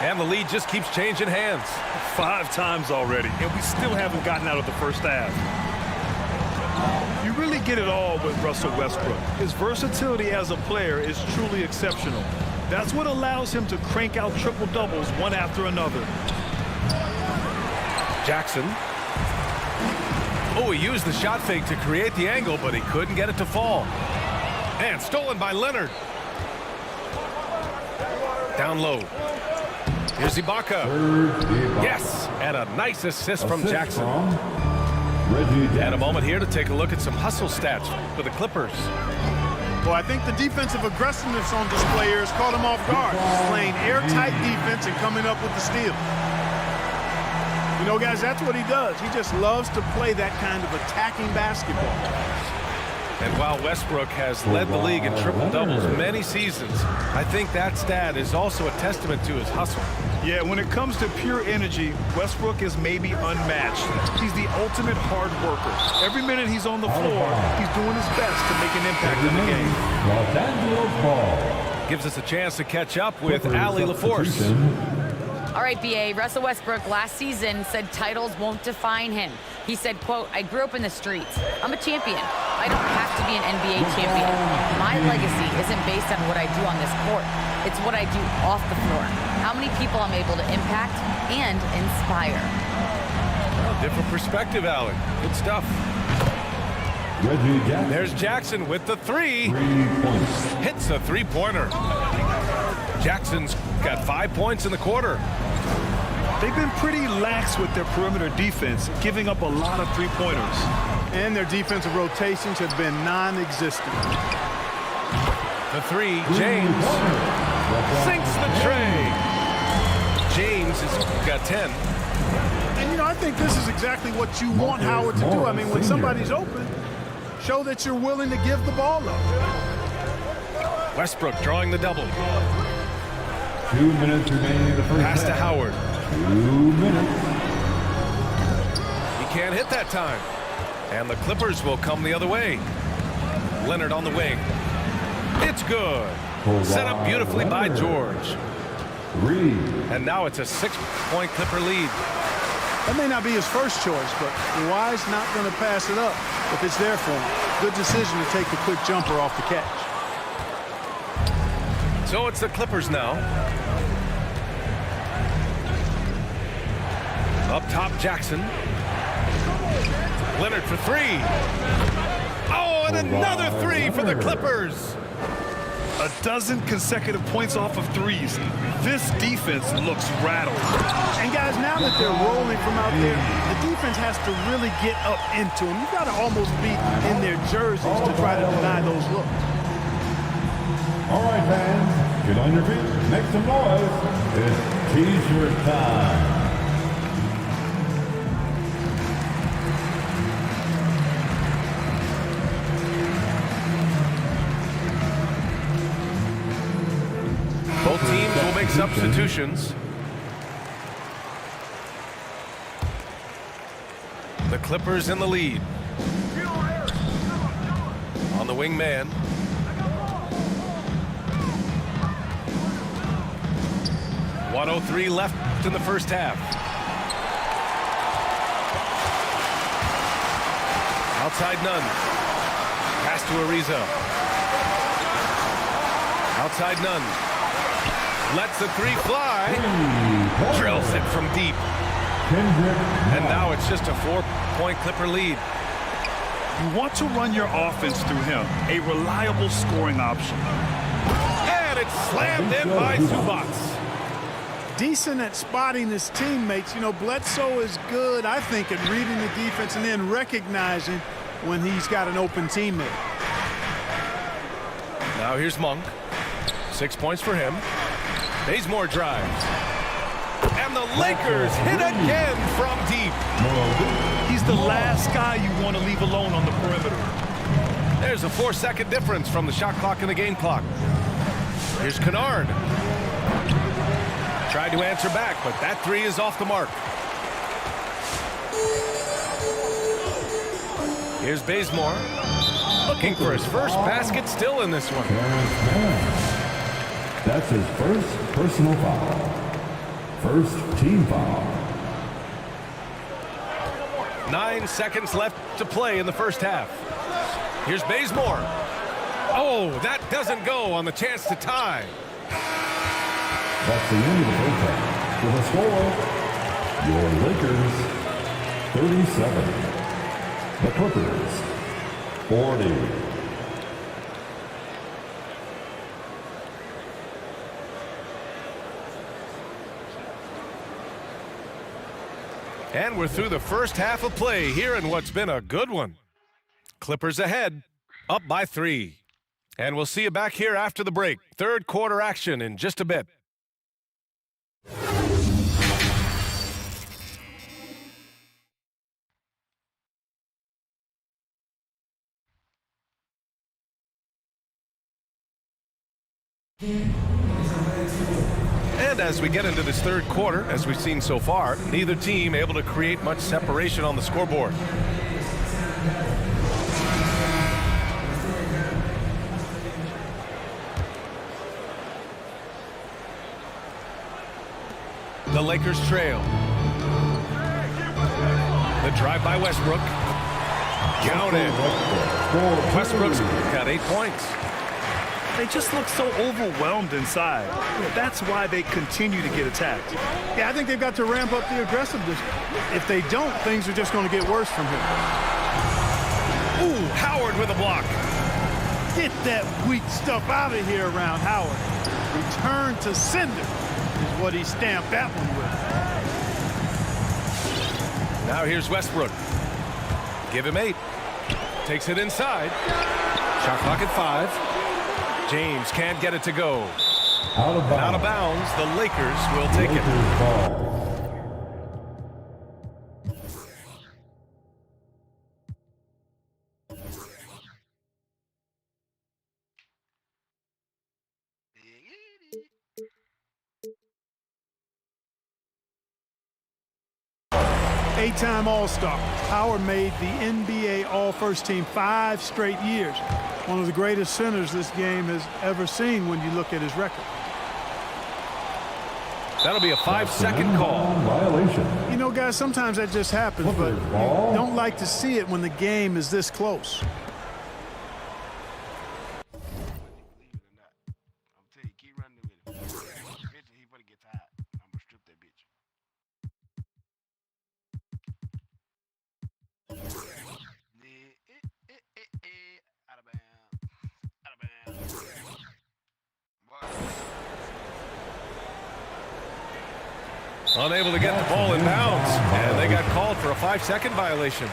And the lead just keeps changing hands. 5 times already, and we still haven't gotten out of the first half. You really get it all with Russell Westbrook. His versatility as a player is truly exceptional. That's what allows him to crank out triple-doubles one after another. Jackson. Oh, he used the shot fake to create the angle, but he couldn't get it to fall. And stolen by Leonard. Down low. Here's Ibaka. Yes, and a nice assist from Jackson. And a moment here to take a look at some hustle stats for the Clippers. Well, I think the defensive aggressiveness on display here has caught him off guard. Playing airtight defense and coming up with the steal. You know, guys, that's what he does. He just loves to play that kind of attacking basketball. And while Westbrook has led the league in triple-doubles many seasons, I think that stat is also a testament to his hustle. Yeah, when it comes to pure energy, Westbrook is maybe unmatched. He's the ultimate hard worker. Every minute he's on the floor, he's doing his best to make an impact in the game. Los Angeles Ball. Gives us a chance to catch up with Allie LaForce. All right, BA, Russell Westbrook last season said titles won't define him. He said, quote, I grew up in the streets. I'm a champion. I don't have to be an NBA champion. My legacy isn't based on what I do on this court. It's what I do off the floor. How many people I'm able to impact and inspire. Well, different perspective, Allie. Good stuff. There's Jackson with the three. 3 points. Hits a three-pointer. Jackson's got 5 points in the quarter. They've been pretty lax with their perimeter defense, giving up a lot of three-pointers. And their defensive rotations have been non-existent. The three, James sinks the tray. James has got 10. And, you know, I think this is exactly what you want Howard to do. I mean, when somebody's open, show that you're willing to give the ball up. Westbrook drawing the double. 2 minutes remaining in the first Pass to half. Howard. 2 minutes. He can't hit that time. And the Clippers will come the other way. Leonard on the wing. It's good. Set up beautifully by George. 3. And now it's a 6-point Clipper lead. That may not be his first choice, but Kawhi's not going to pass it up if it's there for him. Good decision to take the quick jumper off the catch. So it's the Clippers now. Up top, Jackson. Leonard for three. Oh, and another three for the Clippers. A dozen consecutive points off of threes. This defense looks rattled. And guys, now that they're rolling from out there, the defense has to really get up into them. You've got to almost be in their jerseys to try to deny those looks. All right, fans, get on your feet, make some noise. It's T-shirt time. Both teams will make substitutions. The Clippers in the lead. On the wing man. .103 left in the first half. Outside none. Pass to Ariza. Outside none. Lets the three fly. Drills it from deep. And now it's just a 4-point Clipper lead. You want to run your offense through him, a reliable scoring option. And it's slammed in by Zubac. Decent at spotting his teammates. You know, Bledsoe is good, I think, at reading the defense and then recognizing when he's got an open teammate. Now here's Monk. 6 points for him. Bazemore drives. And the Lakers hit again from deep. He's the last guy you want to leave alone on the perimeter. There's a 4-second difference from the shot clock and the game clock. Here's Kennard. Tried to answer back, but that three is off the mark. Here's Bazemore. Looking for his first basket still in this one. That's his first personal foul. First team foul. 9 seconds left to play in the first half. Here's Bazemore. Oh, that doesn't go on the chance to tie. That's the end of the first half. With a score, your Lakers 37. The Clippers 40. And we're through the first half of play here in what's been a good one. Clippers ahead, up by 3. And we'll see you back here after the break. Third quarter action in just a bit. And as we get into this third quarter, as we've seen so far, neither team able to create much separation on the scoreboard. The Lakers trail. The drive by Westbrook. Counted. Westbrook's got 8 points. They just look so overwhelmed inside. That's why they continue to get attacked. Yeah, I think they've got to ramp up the aggressiveness. If they don't, things are just going to get worse from here. Ooh, Howard with a block. Get that weak stuff out of here around Howard. Return to sender is what he stamped that one with. Now here's Westbrook. Give him 8. Takes it inside. Shot clock at 5. James can't get it to go. Out of bounds. The Lakers will take it. Eight-time All-Star. Howard made the NBA All-First Team 5 straight years. One of the greatest centers this game has ever seen when you look at his record. That'll be a 5-second call. Violation. You know, guys, sometimes that just happens, but you don't like to see it when the game is this close. Unable to get the ball in bounds, and they got called for a 5-second violation.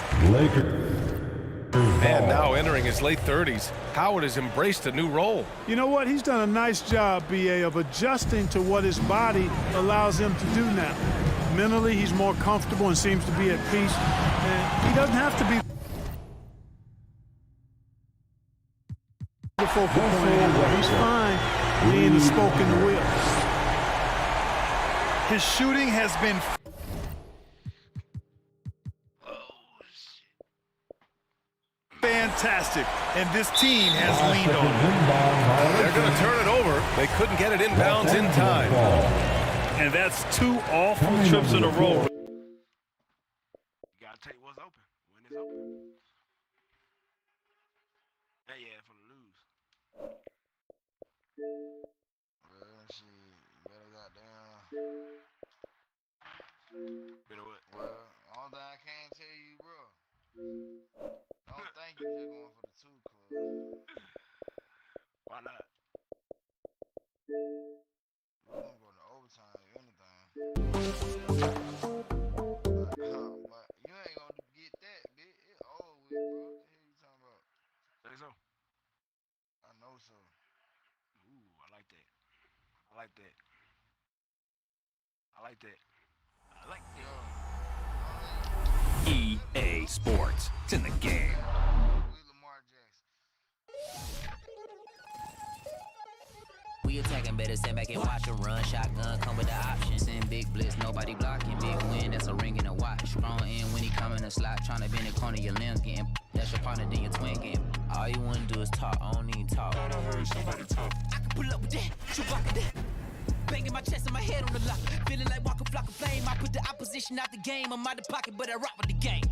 And now entering his late 30s, Howard has embraced a new role. You know what? He's done a nice job, B.A., of adjusting to what his body allows him to do now. Mentally, he's more comfortable and seems to be at peace. And he doesn't have to be the focal point anymore. He's fine being the spoke in the wheel. His shooting has been fantastic, and this team has leaned on him. They're going to turn it over. They couldn't get it inbounds in time. And that's 2 awful trips in a row. You gotta take what's open when it's open. Yeah, for the lose. Well, shit, better goddamn. Better what? Well, all that I can tell you, bro. Don't think you're just going for the 2 club. Why not? We're gonna go to overtime, if anything. But you ain't gonna get that, bitch. It's over with, bro. What the hell you talking about? Think so? I know so. Ooh, I like that. I like that. I like that. I like that. EA Sports. It's in the game. We attacking, better stand back and watch a run. Shotgun come with the option. Send big blitz, nobody blocking. Big win, that's a ring and a watch. Strong in when he come in the slot. Trying to bend the corner, your limbs getting. That's your partner, then your twin game. All you wanna do is talk, I don't need talk. I heard somebody talk. I can pull up with that, shoot rock with that. Banging my chest and my head on the lock. Feeling like Walker Flock of Flame. I put the opposition out the game. I'm out the pocket, but I rock with the game.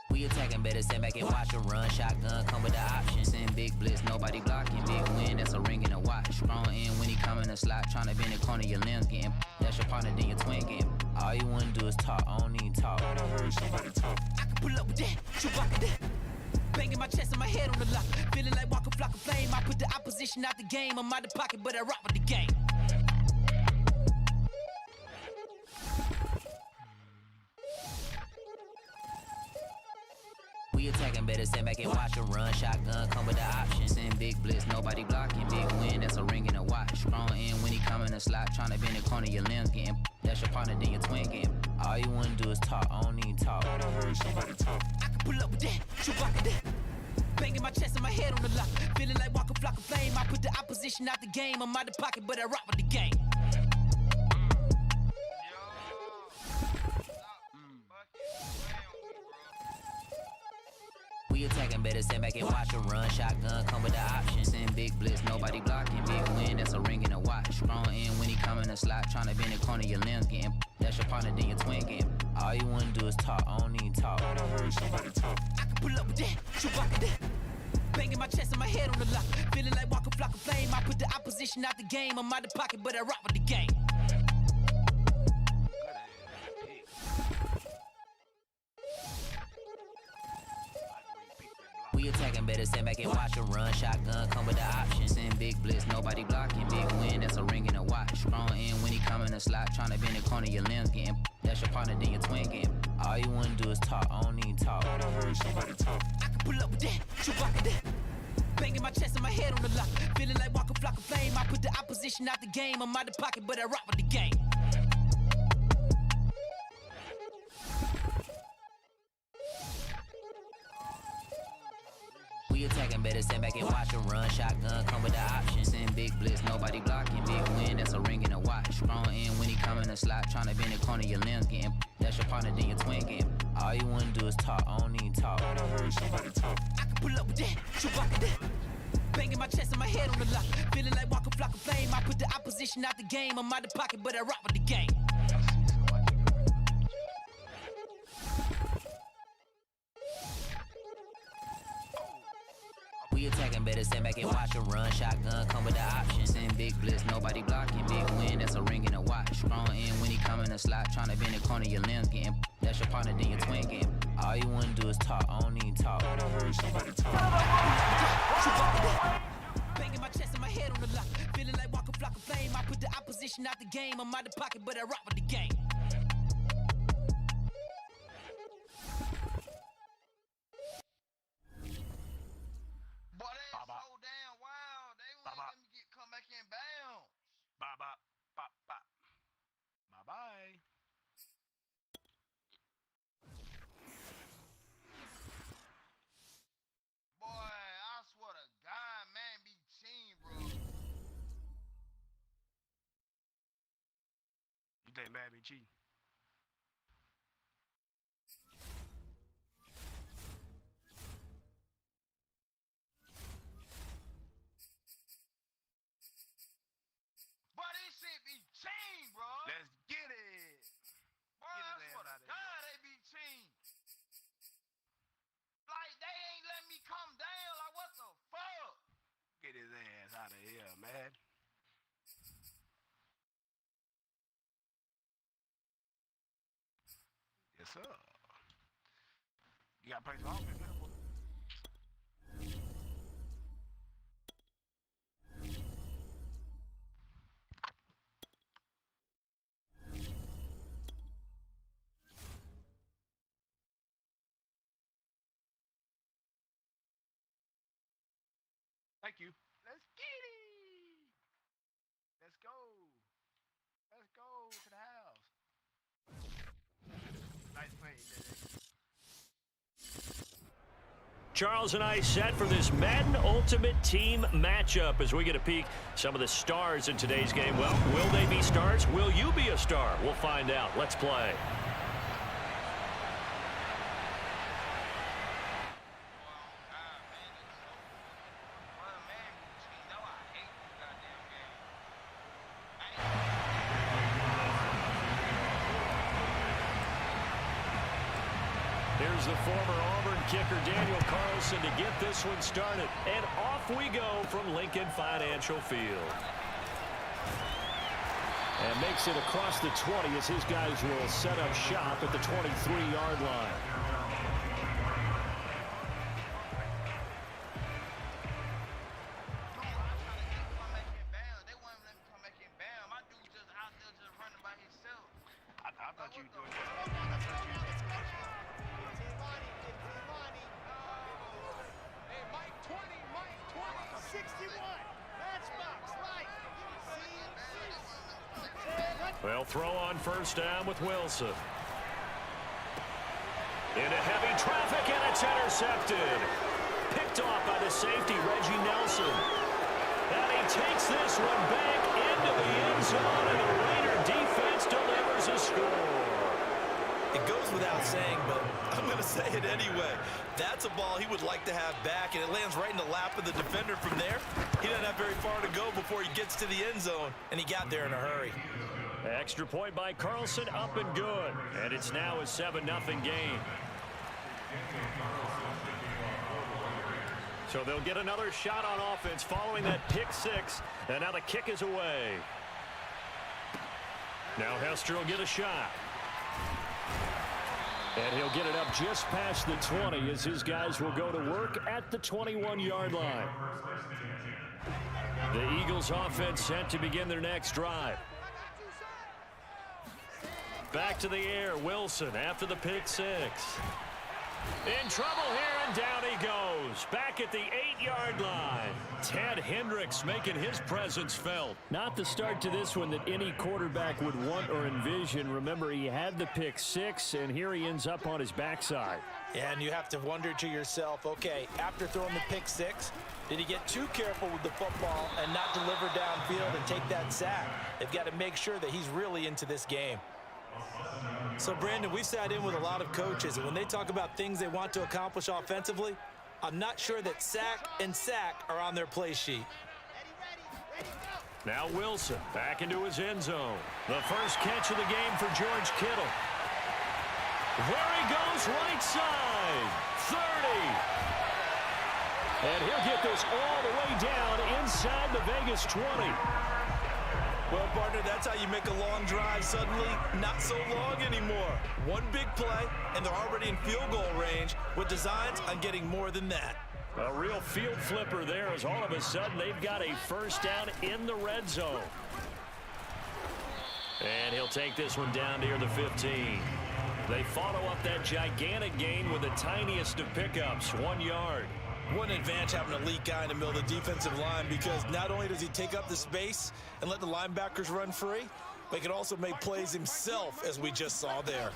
We attacking, better stand back and watch a run. Shotgun come with the option. Send big blitz, nobody blocking. Big win, that's a ring and a watch. Strong in when he come in the slot. Trying to bend the corner, your limbs getting. That's your partner, then your twin game. All you wanna do is talk, I don't need talk. I heard somebody talk. I can pull up with that, shoot rock with that. Banging my chest and my head on the lock. Feeling like Walker Flock of Flame. I put the opposition out the game. I'm out the pocket, but I rock with the game. We attacking, better stand back and watch a run. Shotgun come with the option. Send big blitz, nobody blocking. Big win, that's a ring and a watch. Strong in when he come in the slot. Trying to bend the corner, your limbs getting. That's your partner, then your twin game. All you wanna do is talk, I don't need even talk. I can pull up with that, shoot rock with that. Banging my chest and my head on the lock. Feeling like walking flock of flame. I put the opposition out the game. I'm out the pocket, but I rock with the game. We attacking, better stand back and watch a run. Shotgun come with the options. Send big blitz, nobody blocking. Big win, that's a ring and a watch. Strong in when he come in the slot. Tryna bend the corner, your limbs getting. That's your partner, then your twin game. All you wanna do is talk, I don't need talk. I can pull up with that, shoot rock with that. Banging my chest and my head on the lock. Feeling like walking flock of flame. I put the opposition out the game. I'm out the pocket, but I rock with the game. We attacking, better stand back and watch a run. Shotgun come with the options. Send big blitz, nobody blocking. Big win, that's a ring and a watch. Strong in when he come in the slot. Tryna bend the corner, your limbs getting. That's your partner, then your twin game. All you wanna do is talk, I don't need talk. I can pull up with that, shoot rock with that. Banging my chest and my head on the lock. Feeling like walking flock of flame. I put the opposition out the game. I'm out the pocket, but I rock with the game. We attacking, better stand back and watch a run. Shotgun come with the options. Send big blitz, nobody blocking. Big win, that's a ring and a watch. Strong in when he come in the slot. Tryna bend the corner, your limbs getting. That's your partner, then your twin game. All you wanna do is talk, I don't need talk. I can pull up with that, shoot rock with that. Banging my chest and my head on the lock. Feeling like walking flock of flame. I put the opposition out the game. I'm out the pocket, but I rock with the game. We attacking, better stand back and watch a run. Shotgun come with the options. Send big blitz, nobody blocking. Big win, that's a ring and a watch. Strong in when he come in the slot. Tryna bend the corner, your limbs getting. That's your partner, then your twin game. All you wanna do is talk, I don't need talk. Banging my chest and my head on the lock. Feeling like walking flock of flame. I put the opposition out the game. I'm out the pocket, but I rock with the game. Boy, they so damn wild. They won't let me come back in bounds. Bye-bye. Boy, I swear to God, man, be cheating, bro. You think man be cheating? Boy, this shit be cheating, bro. Let's get it. Boy, I swear to God, they be cheating. Like, they ain't letting me come down. Like, what the fuck? Get his ass out of here, man. Yes, sir. You got to play some offense, man. Thank you. Let's get it. Let's go. Let's go to the house. Nice play, Charles and I set for this Madden Ultimate Team matchup as we get a peek some of the stars in today's game. Well, will they be stars? Will you be a star? We'll find out. Let's play. The former Auburn kicker Daniel Carlson to get this one started. And off we go from Lincoln Financial Field. And makes it across the 20 as his guys will set up shop at the 23-yard line. Well, throw on first down with Wilson. Into heavy traffic, and it's intercepted. Picked off by the safety, Reggie Nelson. And he takes this one back into the end zone, and the Raider defense delivers a score. It goes without saying, but I'm going to say it anyway. That's a ball he would like to have back, and it lands right in the lap of the defender from there. He doesn't have very far to go before he gets to the end zone, and he got there in a hurry. Extra point by Carlson, up and good. And it's now a 7-0 game. So they'll get another shot on offense following that pick six. And now the kick is away. Now Hester will get a shot. And he'll get it up just past the 20 as his guys will go to work at the 21-yard line. The Eagles offense set to begin their next drive. Back to the air, Wilson after the pick six. In trouble here, and down he goes. Back at the 8-yard line. Ted Hendricks making his presence felt. Not the start to this one that any quarterback would want or envision. Remember, he had the pick six, and here he ends up on his backside. Yeah, and you have to wonder to yourself, okay, after throwing the pick six, did he get too careful with the football and not deliver downfield and take that sack? They've got to make sure that he's really into this game. So, Brandon, we've sat in with a lot of coaches, and when they talk about things they want to accomplish offensively, I'm not sure that sack and sack are on their play sheet. Now Wilson back into his end zone. The first catch of the game for George Kittle. There he goes, right side. 30. And he'll get this all the way down inside the Vegas 20. Well, partner, that's how you make a long drive suddenly not so long anymore. One big play, and they're already in field goal range with designs on getting more than that. A real field flipper there as all of a sudden they've got a first down in the red zone. And he'll take this one down near the 15. They follow up that gigantic gain with the tiniest of pickups, 1 yard. What an advantage having an elite guy in the middle of the defensive line, because not only does he take up the space and let the linebackers run free, but he can also make plays himself, as we just saw there.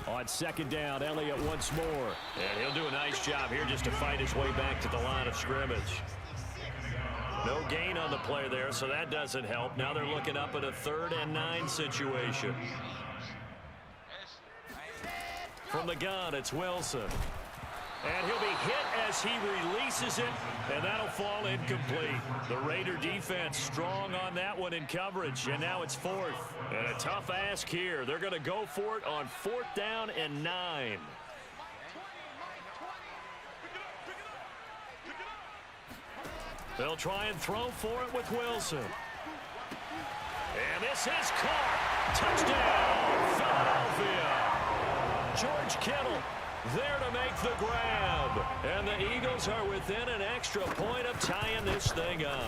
On second down, Elliott once more. And he'll do a nice job here just to fight his way back to the line of scrimmage. No gain on the play there, so that doesn't help. Now they're looking up at a 3rd and 9 situation. From the gun, it's Wilson. And he'll be hit as he releases it, and that'll fall incomplete. The Raider defense strong on that one in coverage, and now it's 4th. And a tough ask here. They're going to go for it on 4th down and 9. They'll try and throw for it with Wilson. And this is caught. Touchdown, Philadelphia. George Kittle there to make the grab. And the Eagles are within an extra point of tying this thing up.